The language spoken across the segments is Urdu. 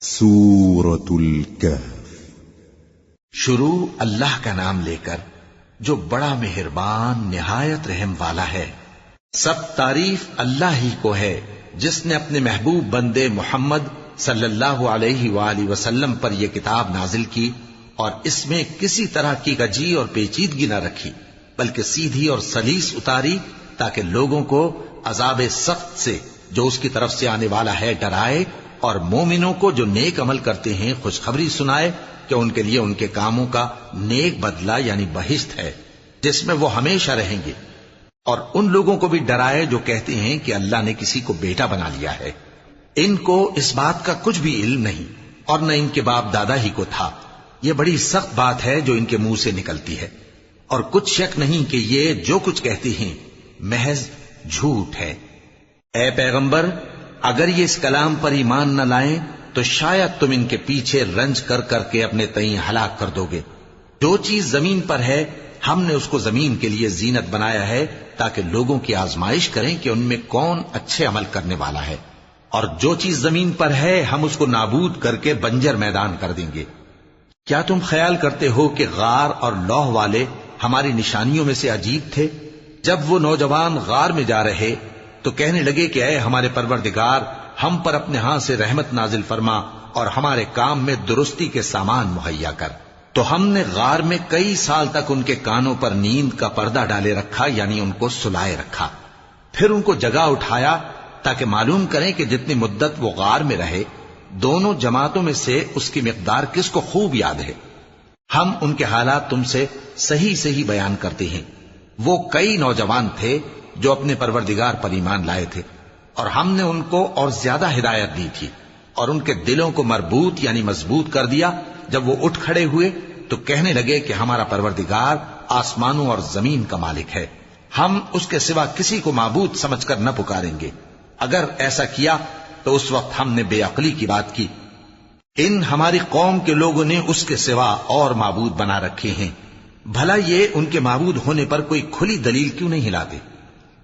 سورة الكهف۔ شروع اللہ کا نام لے کر جو بڑا مہربان نہایت رحم والا ہے۔ سب تعریف اللہ ہی کو ہے جس نے اپنے محبوب بندے محمد صلی اللہ علیہ وآلہ وسلم پر یہ کتاب نازل کی اور اس میں کسی طرح کی کجی اور پیچیدگی نہ رکھی، بلکہ سیدھی اور سلیس اتاری تاکہ لوگوں کو عذاب سخت سے جو اس کی طرف سے آنے والا ہے ڈرائے، اور مومنوں کو جو نیک عمل کرتے ہیں خوشخبری سنائے کہ ان کے لیے ان کے کاموں کا نیک بدلہ یعنی بہشت ہے جس میں وہ ہمیشہ رہیں گے، اور ان لوگوں کو بھی ڈرائے جو کہتے ہیں کہ اللہ نے کسی کو بیٹا بنا لیا ہے۔ ان کو اس بات کا کچھ بھی علم نہیں اور نہ ان کے باپ دادا ہی کو تھا۔ یہ بڑی سخت بات ہے جو ان کے منہ سے نکلتی ہے، اور کچھ شک نہیں کہ یہ جو کچھ کہتے ہیں محض جھوٹ ہے۔ اے پیغمبر، اگر یہ اس کلام پر ایمان نہ لائیں تو شاید تم ان کے پیچھے رنج کر کر کے اپنے تئیں ہلاک کر دو گے۔ جو چیز زمین پر ہے ہم نے اس کو زمین کے لیے زینت بنایا ہے تاکہ لوگوں کی آزمائش کریں کہ ان میں کون اچھے عمل کرنے والا ہے، اور جو چیز زمین پر ہے ہم اس کو نابود کر کے بنجر میدان کر دیں گے۔ کیا تم خیال کرتے ہو کہ غار اور لوح والے ہماری نشانیوں میں سے عجیب تھے؟ جب وہ نوجوان غار میں جا رہے تو کہنے لگے کہ اے ہمارے پروردگار، ہم پر اپنے ہاں سے رحمت نازل فرما اور ہمارے کام میں درستی کے سامان مہیا کر۔ تو ہم نے غار میں کئی سال تک ان کے کانوں پر نیند کا پردہ ڈالے رکھا، یعنی ان کو سلائے رکھا، پھر ان کو جگا اٹھایا تاکہ معلوم کریں کہ جتنی مدت وہ غار میں رہے دونوں جماعتوں میں سے اس کی مقدار کس کو خوب یاد ہے۔ ہم ان کے حالات تم سے صحیح صحیح بیان کرتے ہیں۔ وہ کئی نوجوان تھے جو اپنے پروردگار پر ایمان لائے تھے، اور ہم نے ان کو اور زیادہ ہدایت دی تھی، اور ان کے دلوں کو مربوط یعنی مضبوط کر دیا۔ جب وہ اٹھ کھڑے ہوئے تو کہنے لگے کہ ہمارا پروردگار آسمانوں اور زمین کا مالک ہے، ہم اس کے سوا کسی کو معبود سمجھ کر نہ پکاریں گے۔ اگر ایسا کیا تو اس وقت ہم نے بے عقلی کی بات کی۔ ان ہماری قوم کے لوگوں نے اس کے سوا اور معبود بنا رکھے ہیں، بھلا یہ ان کے معبود ہونے پر کوئی کھلی دلیل کیوں نہیں لاتے؟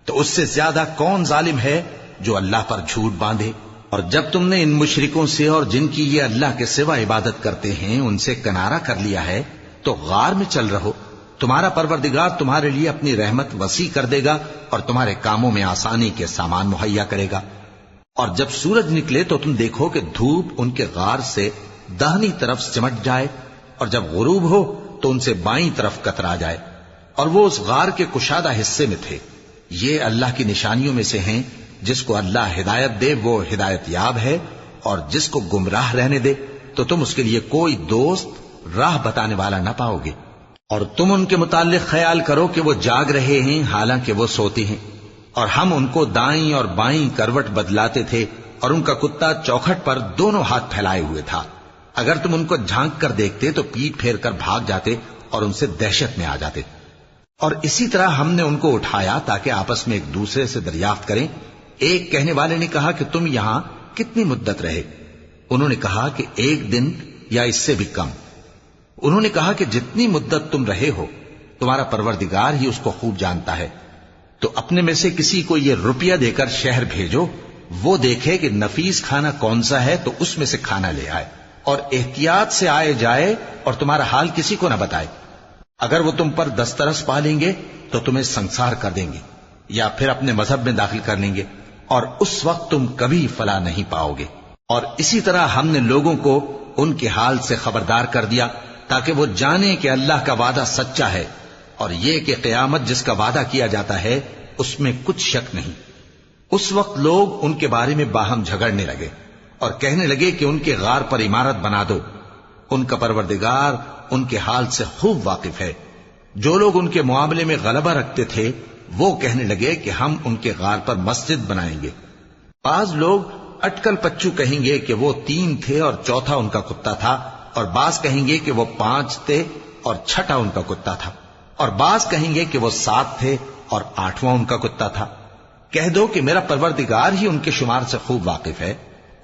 تو اس سے زیادہ کون ظالم ہے جو اللہ پر جھوٹ باندھے؟ اور جب تم نے ان مشرکوں سے اور جن کی یہ اللہ کے سوا عبادت کرتے ہیں ان سے کنارہ کر لیا ہے تو غار میں چل رہو، تمہارا پروردگار تمہارے لیے اپنی رحمت وسیع کر دے گا اور تمہارے کاموں میں آسانی کے سامان مہیا کرے گا۔ اور جب سورج نکلے تو تم دیکھو کہ دھوپ ان کے غار سے داہنی طرف سمٹ جائے، اور جب غروب ہو تو ان سے بائیں طرف کترا جائے، اور وہ اس غار کے کشادہ حصے میں تھے۔ یہ اللہ کی نشانیوں میں سے ہیں، جس کو اللہ ہدایت دے وہ ہدایت یاب ہے، اور جس کو گمراہ رہنے دے تو تم اس کے لیے کوئی دوست راہ بتانے والا نہ پاؤ گے۔ اور تم ان کے متعلق خیال کرو کہ وہ جاگ رہے ہیں حالانکہ وہ سوتے ہیں، اور ہم ان کو دائیں اور بائیں کروٹ بدلاتے تھے، اور ان کا کتا چوکھٹ پر دونوں ہاتھ پھیلائے ہوئے تھا۔ اگر تم ان کو جھانک کر دیکھتے تو پیٹ پھیر کر بھاگ جاتے اور ان سے دہشت میں آ جاتے۔ اور اسی طرح ہم نے ان کو اٹھایا تاکہ آپس میں ایک دوسرے سے دریافت کریں۔ ایک کہنے والے نے کہا کہ تم یہاں کتنی مدت رہے؟ انہوں نے کہا کہ 1 دن یا اس سے بھی کم۔ انہوں نے کہا کہ جتنی مدت تم رہے ہو تمہارا پروردگار ہی اس کو خوب جانتا ہے، تو اپنے میں سے کسی کو یہ روپیہ دے کر شہر بھیجو، وہ دیکھے کہ نفیس کھانا کون سا ہے تو اس میں سے کھانا لے آئے، اور احتیاط سے آئے جائے اور تمہارا حال کسی کو نہ بتائے۔ اگر وہ تم پر دسترس پا لیں گے تو تمہیں سنسار کر دیں گے یا پھر اپنے مذہب میں داخل کر لیں گے، اور اس وقت تم کبھی فلاح نہیں پاؤ گے۔ اور اسی طرح ہم نے لوگوں کو ان کے حال سے خبردار کر دیا تاکہ وہ جانیں کہ اللہ کا وعدہ سچا ہے، اور یہ کہ قیامت جس کا وعدہ کیا جاتا ہے اس میں کچھ شک نہیں۔ اس وقت لوگ ان کے بارے میں باہم جھگڑنے لگے اور کہنے لگے کہ ان کے غار پر عمارت بنا دو۔ ان کا پروردگار ان کے حال سے خوب واقف ہے۔ جو لوگ ان کے معاملے میں غلبہ رکھتے تھے وہ کہنے لگے کہ ہم ان کے غار پر مسجد بنائیں گے۔ بعض لوگ اٹکل پچو کہیں گے کہ وہ 3 تھے اور چوتھا ان کا کتا تھا، اور بعض کہیں گے کہ وہ 5 تھے اور چھٹا ان کا کتا تھا، اور بعض کہیں گے کہ وہ 7 تھے اور 8واں ان کا کتا تھا۔ کہہ دو کہ میرا پروردگار ہی ان کے شمار سے خوب واقف ہے،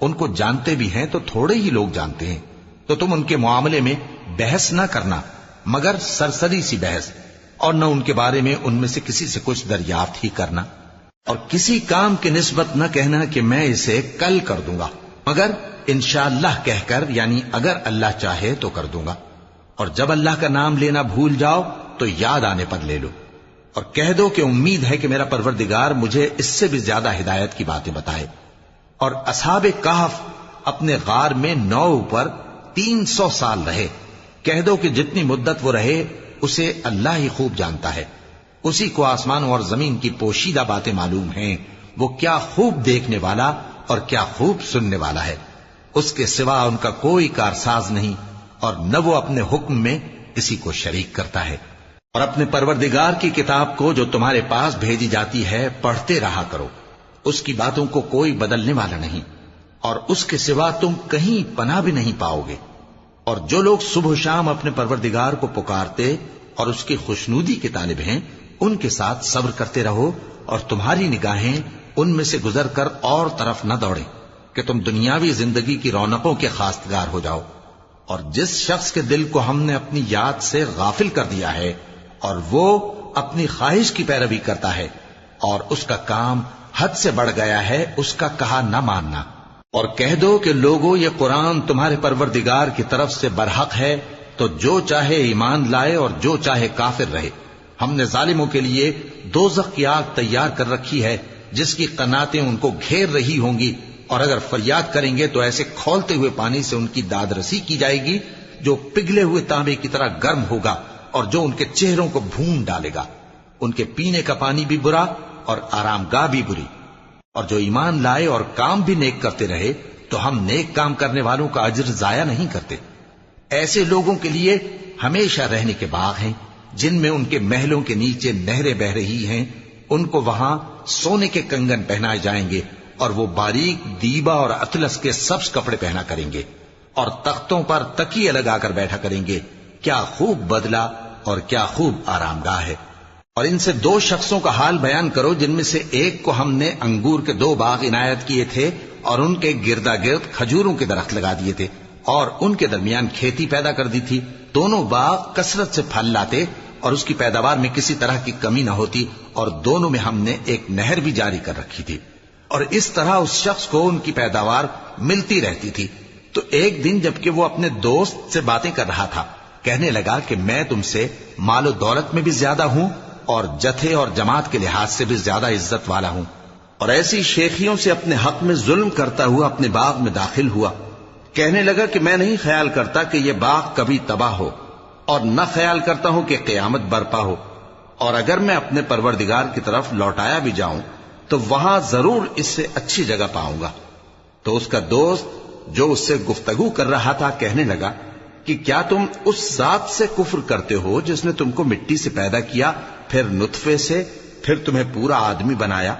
ان کو جانتے بھی ہیں تو تھوڑے ہی لوگ جانتے ہیں۔ تو تم ان کے معاملے میں بحث نہ کرنا مگر سرسری سی بحث، اور نہ ان کے بارے میں ان میں سے کسی سے کچھ دریافت ہی کرنا، اور کسی کام کی نسبت نہ کہنا کہ میں اسے کل کر دوں گا، مگر انشاءاللہ کہہ کر، یعنی اگر اللہ چاہے تو کر دوں گا، اور جب اللہ کا نام لینا بھول جاؤ تو یاد آنے پر لے لو، اور کہہ دو کہ امید ہے کہ میرا پروردگار مجھے اس سے بھی زیادہ ہدایت کی باتیں بتائے۔ اور اصحاب کہف اپنے غار میں 9 پر 300 سال رہے۔ کہہ دو کہ جتنی مدت وہ رہے اسے اللہ ہی خوب جانتا ہے، اسی کو آسمانوں اور زمین کی پوشیدہ باتیں معلوم ہیں، وہ کیا خوب دیکھنے والا اور کیا خوب سننے والا ہے۔ اس کے سوا ان کا کوئی کارساز نہیں، اور نہ وہ اپنے حکم میں کسی کو شریک کرتا ہے۔ اور اپنے پروردگار کی کتاب کو جو تمہارے پاس بھیجی جاتی ہے پڑھتے رہا کرو، اس کی باتوں کو کوئی بدلنے والا نہیں، اور اس کے سوا تم کہیں پناہ بھی نہیں پاؤ گے۔ اور جو لوگ صبح و شام اپنے پروردگار کو پکارتے اور اس کی خوشنودی کے طالب ہیں، ان کے ساتھ صبر کرتے رہو، اور تمہاری نگاہیں ان میں سے گزر کر اور طرف نہ دوڑیں کہ تم دنیاوی زندگی کی رونقوں کے خواستگار ہو جاؤ۔ اور جس شخص کے دل کو ہم نے اپنی یاد سے غافل کر دیا ہے اور وہ اپنی خواہش کی پیروی کرتا ہے اور اس کا کام حد سے بڑھ گیا ہے، اس کا کہا نہ ماننا۔ اور کہہ دو کہ لوگو یہ قرآن تمہارے پروردگار کی طرف سے برحق ہے، تو جو چاہے ایمان لائے اور جو چاہے کافر رہے۔ ہم نے ظالموں کے لیے دوزخ کی آگ تیار کر رکھی ہے جس کی قناتیں ان کو گھیر رہی ہوں گی، اور اگر فریاد کریں گے تو ایسے کھولتے ہوئے پانی سے ان کی داد رسی کی جائے گی جو پگھلے ہوئے تانبے کی طرح گرم ہوگا، اور جو ان کے چہروں کو بھون ڈالے گا۔ ان کے پینے کا پانی بھی برا اور آرام گاہ بھی بری۔ اور جو ایمان لائے اور کام بھی نیک کرتے رہے تو ہم نیک کام کرنے والوں کا اجر ضائع نہیں کرتے۔ ایسے لوگوں کے لیے ہمیشہ رہنے کے باغ ہیں جن میں ان کے محلوں کے نیچے نہریں بہ رہی ہیں، ان کو وہاں سونے کے کنگن پہنائے جائیں گے، اور وہ باریک دیبا اور اطلس کے سبز کپڑے پہنا کریں گے، اور تختوں پر تکیے لگا کر بیٹھا کریں گے۔ کیا خوب بدلہ اور کیا خوب آرام گاہ ہے۔ اور ان سے 2 شخصوں کا حال بیان کرو جن میں سے ایک کو ہم نے انگور کے 2 باغ عنایت کیے تھے اور ان کے گردا گرد کھجوروں کے درخت لگا دیے تھے، اور ان کے درمیان کھیتی پیدا کر دی تھی۔ دونوں باغ کثرت سے پھل لاتے اور اس کی پیداوار میں کسی طرح کی کمی نہ ہوتی، اور دونوں میں ہم نے ایک نہر بھی جاری کر رکھی تھی، اور اس طرح اس شخص کو ان کی پیداوار ملتی رہتی تھی۔ تو ایک دن جبکہ وہ اپنے دوست سے باتیں کر رہا تھا، کہنے لگا کہ میں تم سے مال و دولت میں بھی زیادہ ہوں اور جتھے اور جماعت کے لحاظ سے بھی زیادہ عزت والا ہوں، اور ایسی شیخیوں سے اپنے حق میں ظلم کرتا ہوا اپنے باغ میں داخل ہوا۔ کہنے لگا کہ میں نہیں خیال کرتا کہ یہ باغ کبھی تباہ ہو، اور نہ خیال کرتا ہوں کہ قیامت برپا ہو، اور اگر میں اپنے پروردگار کی طرف لوٹایا بھی جاؤں تو وہاں ضرور اس سے اچھی جگہ پاؤں گا۔ تو اس کا دوست جو اس سے گفتگو کر رہا تھا کہنے لگا کہ کیا تم اس ذات سے کفر کرتے ہو جس نے تم کو مٹی سے پیدا کیا، پھر نطفے سے، پھر تمہیں پورا آدمی بنایا؟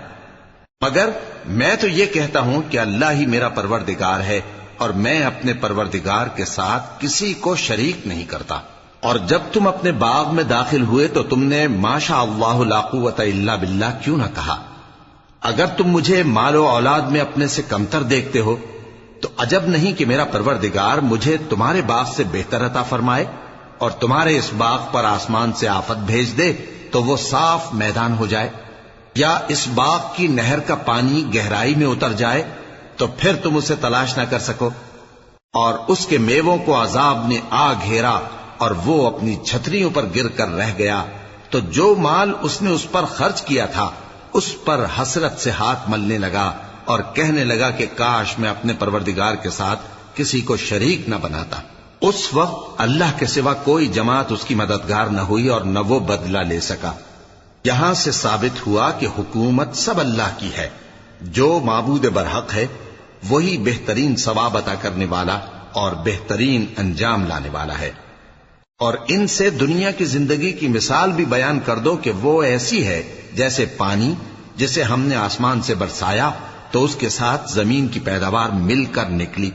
مگر میں تو یہ کہتا ہوں کہ اللہ ہی میرا پروردگار ہے، اور میں اپنے پروردگار کے ساتھ کسی کو شریک نہیں کرتا۔ اور جب تم اپنے باغ میں داخل ہوئے تو تم نے ما شاء اللہ لا قوت الا باللہ کیوں نہ کہا؟ اگر تم مجھے مال و اولاد میں اپنے سے کمتر دیکھتے ہو تو عجب نہیں کہ میرا پروردگار مجھے تمہارے باغ سے بہتر عطا فرمائے، اور تمہارے اس باغ پر آسمان سے آفت بھیج دے تو وہ صاف میدان ہو جائے، یا اس باغ کی نہر کا پانی گہرائی میں اتر جائے تو پھر تم اسے تلاش نہ کر سکو، اور اس کے میووں کو عذاب نے آ گھیرا اور وہ اپنی چھتریوں پر گر کر رہ گیا، تو جو مال اس نے اس پر خرچ کیا تھا اس پر حسرت سے ہاتھ ملنے لگا اور کہنے لگا کہ کاش میں اپنے پروردگار کے ساتھ کسی کو شریک نہ بناتا۔ اس وقت اللہ کے سوا کوئی جماعت اس کی مددگار نہ ہوئی اور نہ وہ بدلہ لے سکا۔ یہاں سے ثابت ہوا کہ حکومت سب اللہ کی ہے، جو معبود برحق ہے وہی بہترین ثواب عطا کرنے والا اور بہترین انجام لانے والا ہے۔ اور ان سے دنیا کی زندگی کی مثال بھی بیان کر دو کہ وہ ایسی ہے جیسے پانی جسے ہم نے آسمان سے برسایا تو اس کے ساتھ زمین کی پیداوار مل کر نکلی،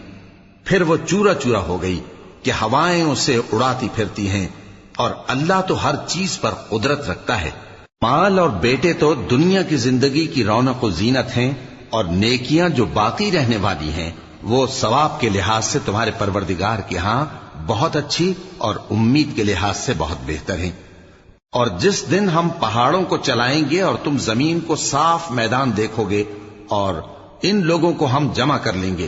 پھر وہ چورا چورا ہو گئی کہ ہوائیں اسے اڑاتی پھرتی ہیں، اور اللہ تو ہر چیز پر قدرت رکھتا ہے۔ مال اور بیٹے تو دنیا کی زندگی کی رونق و زینت ہیں، اور نیکیاں جو باقی رہنے والی ہیں وہ ثواب کے لحاظ سے تمہارے پروردگار کے ہاں بہت اچھی اور امید کے لحاظ سے بہت بہتر ہیں۔ اور جس دن ہم پہاڑوں کو چلائیں گے اور تم زمین کو صاف میدان دیکھو گے، اور ان لوگوں کو ہم جمع کر لیں گے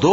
2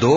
2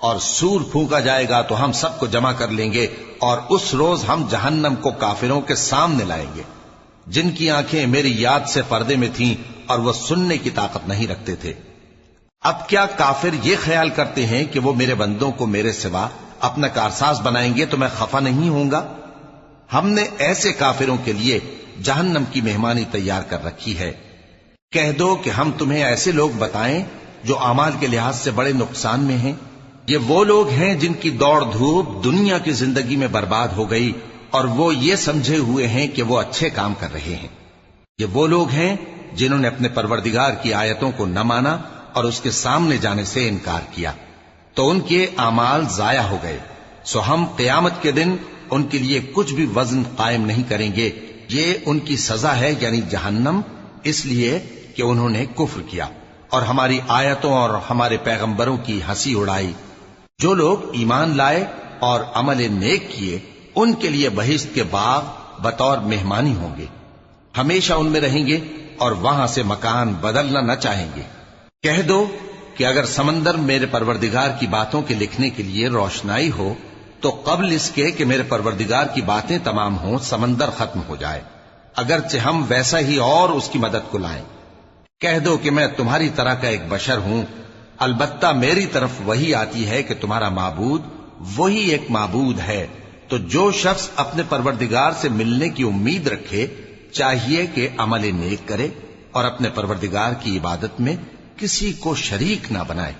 اور سور پھونکا جائے گا تو ہم سب کو جمع کر لیں گے، اور اس روز ہم جہنم کو کافروں کے سامنے لائیں گے، جن کی آنکھیں میری یاد سے پردے میں تھیں اور وہ سننے کی طاقت نہیں رکھتے تھے۔ اب کیا کافر یہ خیال کرتے ہیں کہ وہ میرے بندوں کو میرے سوا اپنا کارساز بنائیں گے تو میں خفا نہیں ہوں گا؟ ہم نے ایسے کافروں کے لیے جہنم کی مہمانی تیار کر رکھی ہے۔ کہہ دو کہ ہم تمہیں ایسے لوگ بتائیں جو اعمال کے لحاظ سے بڑے نقصان میں ہیں۔ یہ وہ لوگ ہیں جن کی دوڑ دھوپ دنیا کی زندگی میں برباد ہو گئی، اور وہ یہ سمجھے ہوئے ہیں کہ وہ اچھے کام کر رہے ہیں۔ یہ وہ لوگ ہیں جنہوں نے اپنے پروردگار کی آیتوں کو نہ مانا اور اس کے سامنے جانے سے انکار کیا، تو ان کے اعمال ضائع ہو گئے۔ سو ہم قیامت کے دن ان کے لیے کچھ بھی وزن قائم نہیں کریں گے۔ یہ ان کی سزا ہے، یعنی جہنم، اس لیے کہ انہوں نے کفر کیا اور ہماری آیتوں اور ہمارے پیغمبروں کی ہنسی اڑائی۔ جو لوگ ایمان لائے اور عمل نیک کیے، ان کے لیے بہشت کے باغ بطور مہمانی ہوں گے، ہمیشہ ان میں رہیں گے اور وہاں سے مکان بدلنا نہ چاہیں گے۔ کہہ دو کہ اگر سمندر میرے پروردگار کی باتوں کے لکھنے کے لیے روشنائی ہو تو قبل اس کے کہ میرے پروردگار کی باتیں تمام ہوں سمندر ختم ہو جائے، اگرچہ ہم ویسا ہی اور اس کی مدد کو لائیں۔ کہہ دو کہ میں تمہاری طرح کا ایک بشر ہوں، البتہ میری طرف وہی آتی ہے کہ تمہارا معبود وہی ایک معبود ہے۔ تو جو شخص اپنے پروردگار سے ملنے کی امید رکھے چاہیے کہ عمل نیک کرے اور اپنے پروردگار کی عبادت میں کسی کو شریک نہ بنائے۔